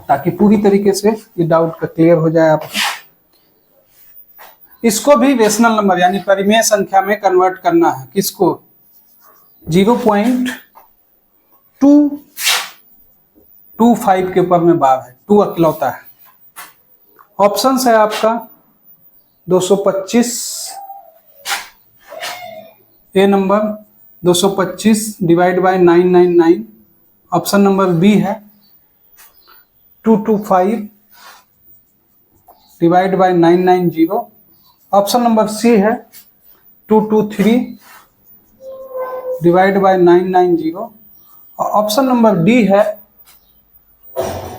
Speaker 1: ताकि पूरी तरीके से ये डाउट का क्लियर हो जाए आपको। इसको भी रेशनल नंबर यानी परिमेय संख्या में कन्वर्ट करना है। किसको? 0.225 के ऊपर में बार है, 2 अकेलौता है। ऑप्शन है आपका 225 A number, 225 divide by 999। Option number B है 225 divide by 990। Option number C है 223 डिवाइड बाय 990। और ऑप्शन नंबर डी है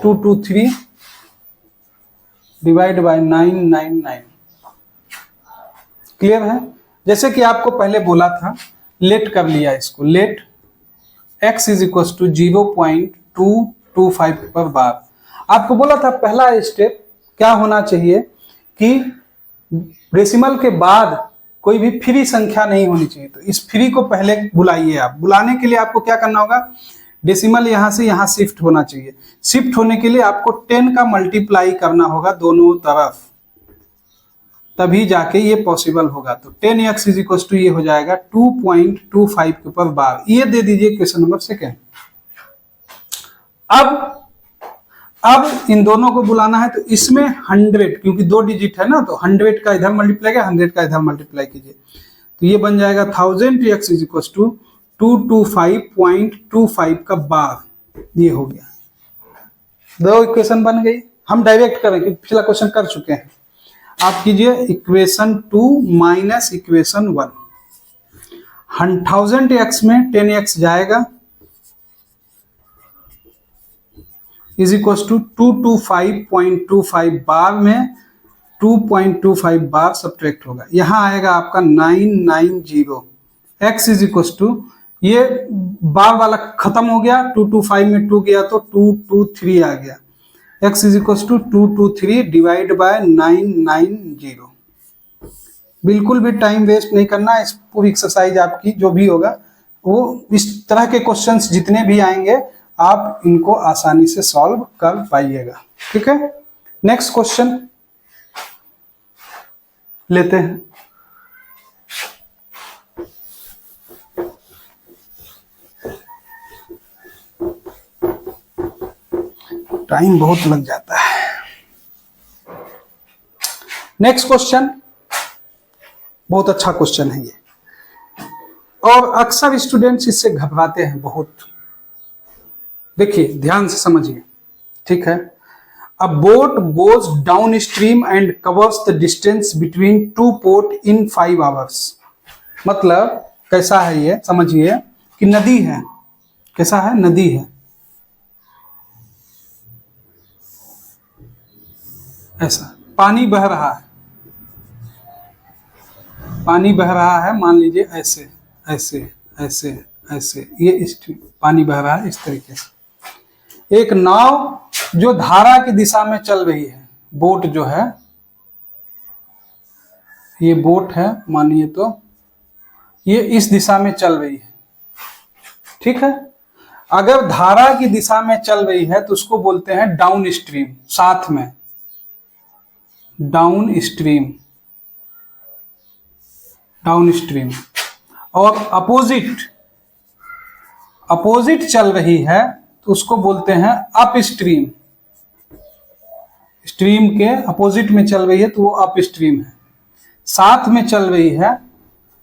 Speaker 1: 223 डिवाइड बाय 999। क्लियर है? जैसे कि आपको पहले बोला था, लेट कर लिया इसको, let x is equal to 0.225 पर बार। आपको बोला था पहला स्टेप क्या होना चाहिए कि डेसिमल के बाद कोई भी फ्री संख्या नहीं होनी चाहिए। तो इस फ्री को पहले बुलाइए आप। बुलाने के लिए आपको क्या करना होगा, डेसिमल यहां से यहां शिफ्ट होना चाहिए। शिफ्ट होने के लिए आपको 10 का मल्टीप्लाई करना होगा दोनों तरफ, तभी जाके ये पॉसिबल होगा। तो 10x इज इक्व टू ये हो जाएगा 2.25 के ऊपर बार। ये दे दीजिए क्वेश्चन नंबर 2। अब इन दोनों को बुलाना है, तो इसमें 100 क्योंकि 2 डिजिट है ना, तो 100 का इधर मल्टीप्लाई किया, 100 का इधर मल्टीप्लाई कीजिए, तो ये बन जाएगा 1000x इज इक्व टू 225.25 का बार। ये हो गया, 2 इक्वेशन बन गई। हम डायरेक्ट करें क्योंकि पिछला क्वेश्चन कर चुके हैं। आप कीजिए इक्वेशन 2 माइनस इक्वेशन 1। 1000x में 10x जाएगा इज इक्व टू 225.25 बार में 2.25 बार सब्ट्रैक्ट होगा। यहां आएगा आपका 990। x इज इक्व टू, ये बार वाला खत्म हो गया, 225 में 2 गया तो 223 आ गया। x is equal to 223 divide by 990। बिल्कुल भी टाइम वेस्ट नहीं करना। इस पूरी एक्सरसाइज आपकी जो भी होगा वो इस तरह के क्वेश्चंस जितने भी आएंगे आप इनको आसानी से सॉल्व कर पाइएगा। ठीक है, नेक्स्ट क्वेश्चन लेते हैं। टाइम बहुत लग जाता है। नेक्स्ट क्वेश्चन बहुत अच्छा क्वेश्चन है ये, और अक्सर स्टूडेंट्स इससे घबराते हैं बहुत। देखिए ध्यान से समझिए, ठीक है। अ boat goes down stream and covers the distance between two port in 5 hours. मतलब कैसा है ये, समझिए कि नदी है, कैसा है, नदी है, ऐसा पानी बह रहा है, पानी बह रहा है, मान लीजिए ऐसे ऐसे ऐसे ऐसे, ये स्ट्रीम पानी बह रहा है इस तरीके से। एक नाव जो धारा की दिशा में चल रही है, बोट जो है, ये बोट है मानिए, तो ये इस दिशा में चल रही है, ठीक है। अगर धारा की दिशा में चल रही है तो उसको बोलते हैं डाउन स्ट्रीम, साथ में डाउन स्ट्रीम, डाउन स्ट्रीम। और अपोजिट, अपोजिट चल रही है तो उसको बोलते हैं अप स्ट्रीम। स्ट्रीम के अपोजिट में चल रही है तो वो अप स्ट्रीम है, साथ में चल रही है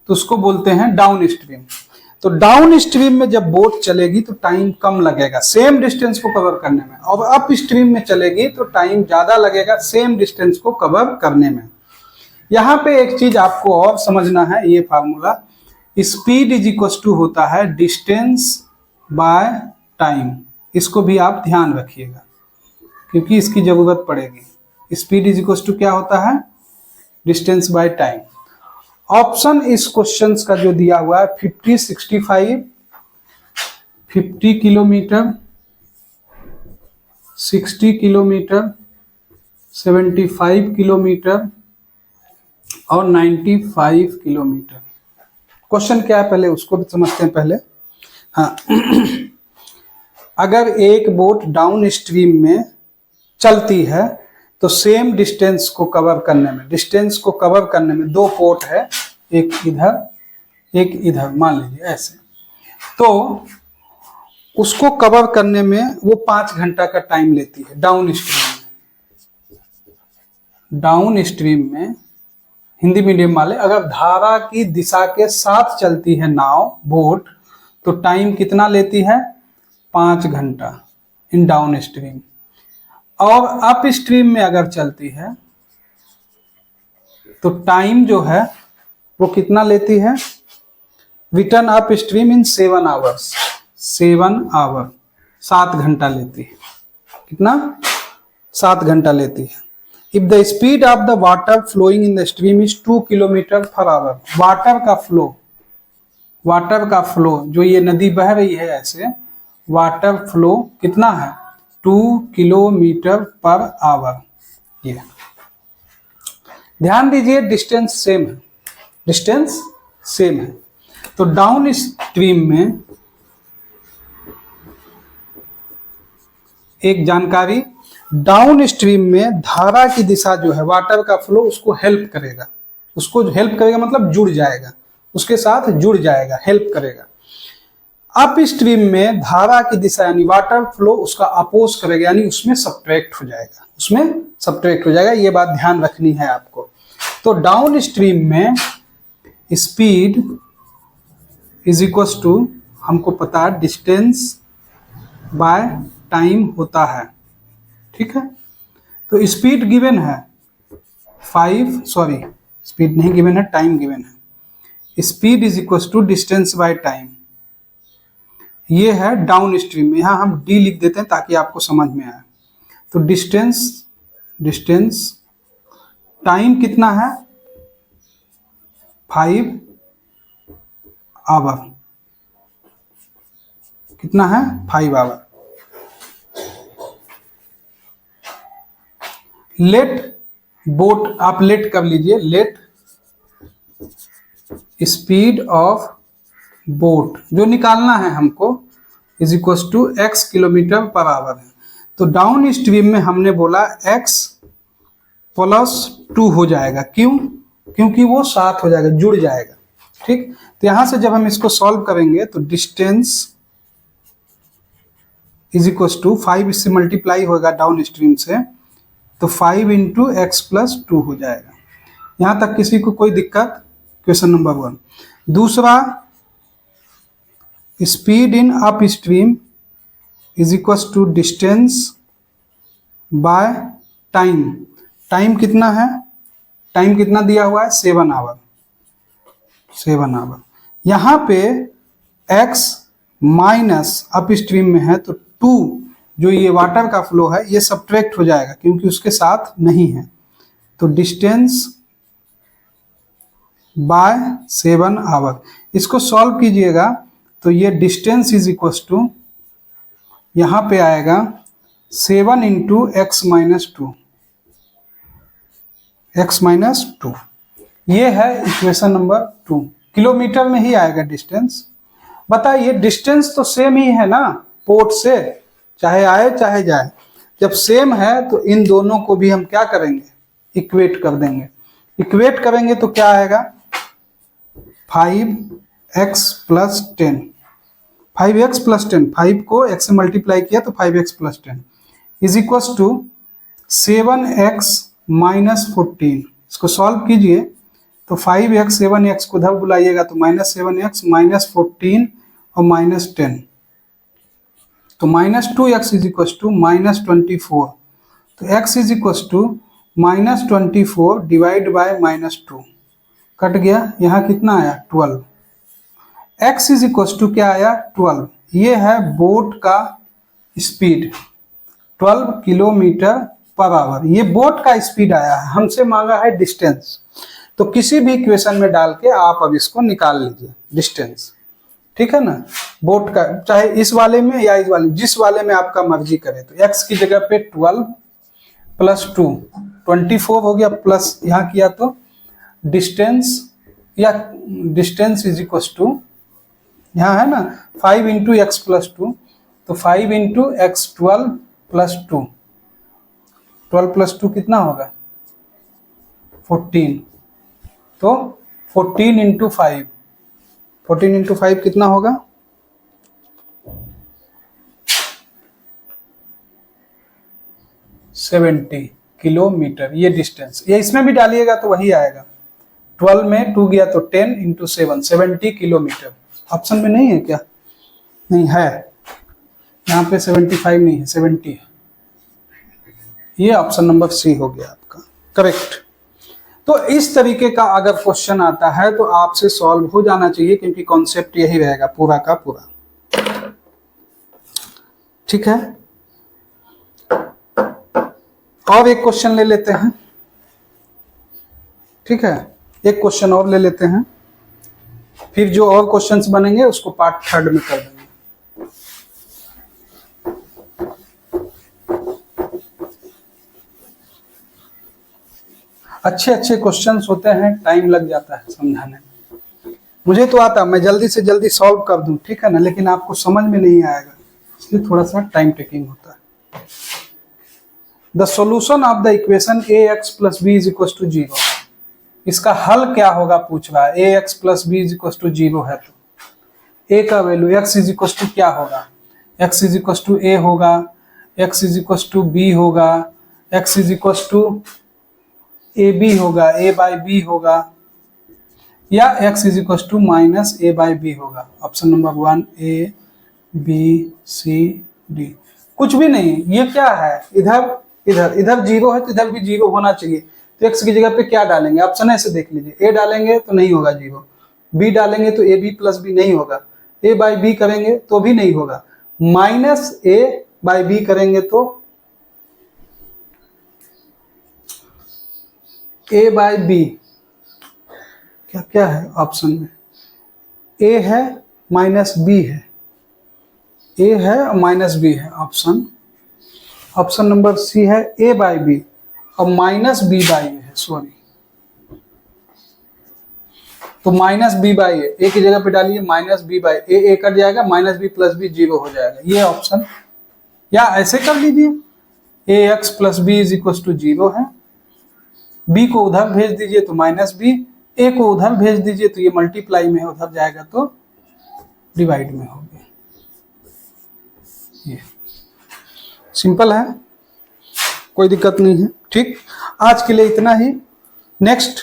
Speaker 1: तो उसको बोलते हैं डाउन स्ट्रीम। तो डाउन स्ट्रीम में जब बोट चलेगी तो टाइम कम लगेगा सेम डिस्टेंस को कवर करने में, और अप स्ट्रीम में चलेगी तो टाइम ज्यादा लगेगा सेम डिस्टेंस को कवर करने में। यहाँ पे एक चीज आपको और समझना है, ये formula, speed is equal to होता है डिस्टेंस बाय टाइम। इसको भी आप ध्यान रखिएगा क्योंकि इसकी जरूरत पड़ेगी। स्पीड इज इक्वल टू क्या होता है, डिस्टेंस बाय टाइम। ऑप्शन इस क्वेश्चन का जो दिया हुआ है 50, 65, 50 किलोमीटर, 60 किलोमीटर, 75 किलोमीटर और 95 किलोमीटर। क्वेश्चन क्या है पहले उसको भी समझते हैं पहले। हाँ अगर एक बोट डाउन स्ट्रीम में चलती है तो सेम डिस्टेंस को कवर करने में, डिस्टेंस को कवर करने में, 2 पोर्ट है, एक इधर एक इधर, मान लीजिए ऐसे, तो उसको कवर करने में वो 5 घंटा का टाइम लेती है डाउन स्ट्रीम में। डाउन स्ट्रीम में हिंदी मीडियम वाले, अगर धारा की दिशा के साथ चलती है नाव, बोट, तो टाइम कितना लेती है, 5 घंटा इन डाउन स्ट्रीम। और अप स्ट्रीम में अगर चलती है तो टाइम जो है वो कितना लेती है, return upstream in 7 hours, 7 hour, 7 घंटा लेती है। कितना, 7 घंटा लेती है। If the speed of the water flowing in the stream is 2 kilometre per hour, water का फ्लो, वाटर का फ्लो जो ये नदी बह रही है ऐसे, वाटर फ्लो कितना है, 2 किलोमीटर पर आवर। ये ध्यान दीजिए डिस्टेंस सेम है, डिस्टेंस सेम है। तो डाउन स्ट्रीम में एक जानकारी, डाउन स्ट्रीम में धारा की दिशा जो है, वाटर का फ्लो उसको हेल्प करेगा, उसको हेल्प करेगा मतलब जुड़ जाएगा, उसके साथ जुड़ जाएगा, हेल्प करेगा। अप स्ट्रीम में धारा की दिशा यानी वाटर फ्लो उसका अपोज करेगा, यानी उसमें सब्ट्रैक्ट हो जाएगा, उसमें सब्ट्रैक्ट हो जाएगा। ये बात ध्यान रखनी है आपको। तो डाउन स्ट्रीम में स्पीड इज इक्वल टू, हमको पता है डिस्टेंस बाय टाइम होता है, ठीक है। तो स्पीड गिवन है 5, सॉरी स्पीड नहीं गिवन है, टाइम गिवन है। Speed is equal to distance by time, ये है डाउन स्ट्रीम में। यहां हम डी लिख देते हैं ताकि आपको समझ में आए। तो डिस्टेंस, डिस्टेंस, टाइम कितना है 5 आवर, कितना है 5 आवर। लेट बोट, आप लेट कर लीजिए, लेट स्पीड ऑफ बोट जो निकालना है हमको, is equal to x kilometre per hour है। तो डाउन स्ट्रीम में हमने बोला x प्लस 2 हो जाएगा। क्यों? क्योंकि वो साथ हो जाएगा, जुड़ जाएगा। ठीक, तो यहां से जब हम इसको सॉल्व करेंगे तो डिस्टेंस इज इक्वल टू 5 इससे मल्टीप्लाई होगा डाउन स्ट्रीम से, तो 5 इंटू एक्स प्लस 2 हो जाएगा। यहां तक किसी को कोई दिक्कत? Question number 1। दूसरा, speed in upstream is equal to distance by time. Time कितना है? टाइम कितना दिया हुआ है? 7 आवर। 7 आवर। यहां पे x माइनस अप स्ट्रीम में है तो 2 जो ये वाटर का फ्लो है ये सब्ट्रैक्ट हो जाएगा क्योंकि उसके साथ नहीं है। तो डिस्टेंस बाय 7 आवर। इसको सॉल्व कीजिएगा तो ये डिस्टेंस इज इक्वल टू यहां पे आएगा 7 into x minus 2। X minus 2 ये है इक्वेशन नंबर 2। किलोमीटर में ही आएगा डिस्टेंस। बताइए, डिस्टेंस तो सेम ही है ना पोर्ट से, चाहे आए चाहे जाए। जब सेम है तो इन दोनों को भी हम क्या करेंगे? इक्वेट कर देंगे। इक्वेट करेंगे तो क्या आएगा? 5x plus 10। 5x प्लस 10, 5 को x से मल्टीप्लाई किया तो 5x plus 10 is equal to 7x minus 14। इसको सॉल्व कीजिए तो 5x 7x को उधर बुलाइएगा तो माइनस 7x माइनस 14 और माइनस 10, तो minus 2x is equal to minus 24। तो x is equal to minus 24 divide by minus 2 cut गया। यहाँ कितना आया? 12। x इज इक्वल टू क्या आया? 12। ये है बोट का स्पीड, 12 किलोमीटर पर आवर। ये बोट का स्पीड आया है, हमसे मांगा है डिस्टेंस। तो किसी भी इक्वेशन में डाल के आप अब इसको निकाल लीजिए डिस्टेंस। ठीक है ना? बोट का चाहे इस वाले में या इस वाले में, जिस वाले में आपका मर्जी करे। तो x की जगह पे 12 प्लस 2 24 हो गया, प्लस यहाँ किया तो डिस्टेंस या डिस्टेंस इज इक्वल टू यहाँ है ना 5 इंटू एक्स प्लस 2, तो 5 इंटू एक्स 12 प्लस 2, 12 प्लस 2 कितना होगा? 14। तो 14 इंटू 5, 14 इंटू 5 कितना होगा? 70 किलोमीटर। ये डिस्टेंस, ये इसमें भी डालिएगा तो वही आएगा। 12 में 2 गया तो 10 इंटू 7, 70 किलोमीटर। ऑप्शन में नहीं है क्या? नहीं है, यहाँ पे 75 नहीं है, 70 है। ये ऑप्शन नंबर सी हो गया आपका करेक्ट। तो इस तरीके का अगर क्वेश्चन आता है तो आपसे सॉल्व हो जाना चाहिए, क्योंकि कॉन्सेप्ट यही रहेगा पूरा का पूरा। ठीक है, और एक क्वेश्चन ले लेते हैं। ठीक है, एक क्वेश्चन और ले लेते हैं, फिर जो और क्वेश्चंस बनेंगे उसको पार्ट 3 में कर देंगे। अच्छे अच्छे क्वेश्चंस होते हैं, टाइम लग जाता है समझाने में। मुझे तो आता, मैं जल्दी से जल्दी सॉल्व कर दूं, ठीक है ना, लेकिन आपको समझ में नहीं आएगा, इसलिए थोड़ा सा टाइम टेकिंग होता है। The solution of the equation ax plus B is equal to 0। इसका हल क्या होगा पूछ रहा है। ax plus B is equal to 0 है तो a का value x is equal to क्या होगा? x is equal to a होगा, x is equal to b होगा, x is equal to A B होगा, a बाई बी होगा, या x is equal to minus a by B होगा। Option number 1 a b c d। कुछ भी नहीं, ये क्या है, इधर इधर इधर 0 है तो इधर भी 0 होना चाहिए। तो x की जगह पे क्या डालेंगे? ऑप्शन ऐसे देख लीजिए, a डालेंगे तो नहीं होगा 0, b डालेंगे तो ए बी प्लस बी नहीं होगा, a बाई बी करेंगे तो भी नहीं होगा, माइनस a बाई बी करेंगे तो a बाई बी क्या क्या है ऑप्शन में? a है माइनस b है, a है और माइनस b है। ऑप्शन नंबर सी है a बाई बी और माइनस b बाई है, सॉरी तो माइनस बी बाई ए की जगह पे डालिए minus B by A cut जाएगा, माइनस बी प्लस बी 0 हो जाएगा, ये ऑप्शन। या ऐसे कर लीजिए A X plus B is equal to 0 है, बी को उधर भेज दीजिए तो माइनस बी, ए को उधर भेज दीजिए तो ये मल्टीप्लाई में उधर जाएगा तो डिवाइड में हो गया। ये सिंपल है, कोई दिक्कत नहीं है। ठीक, आज के लिए इतना ही। नेक्स्ट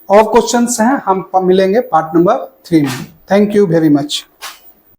Speaker 1: और क्वेश्चंस हैं, हम मिलेंगे पार्ट नंबर 3 में। Thank you very much.